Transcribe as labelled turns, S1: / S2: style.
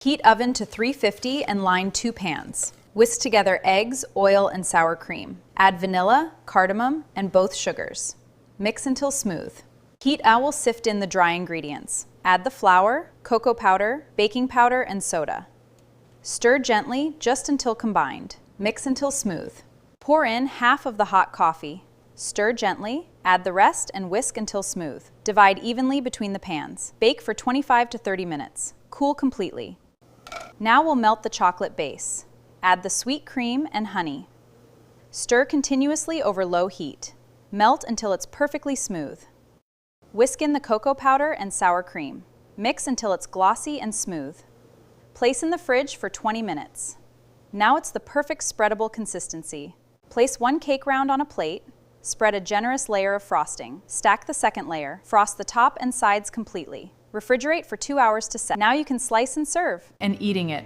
S1: Heat oven to 350 and line 2 pans. Whisk together eggs, oil, and sour cream. Add vanilla, cardamom, and both sugars. Mix until smooth. Heat will sift in the dry ingredients. Add the flour, cocoa powder, baking powder, and soda. Stir gently just until combined. Mix until smooth. Pour in half of the hot coffee. Stir gently, add the rest, and whisk until smooth. Divide evenly between the pans. Bake for 25 to 30 minutes. Cool completely. Now we'll melt the chocolate base. Add the sweet cream and honey. Stir continuously over low heat. Melt until it's perfectly smooth. Whisk in the cocoa powder and sour cream. Mix until it's glossy and smooth. Place in the fridge for 20 minutes. Now it's the perfect spreadable consistency. Place 1 cake round on a plate. Spread a generous layer of frosting. Stack the second layer. Frost the top and sides completely. Refrigerate for 2 hours to set. Now you can slice and serve.
S2: And eating it.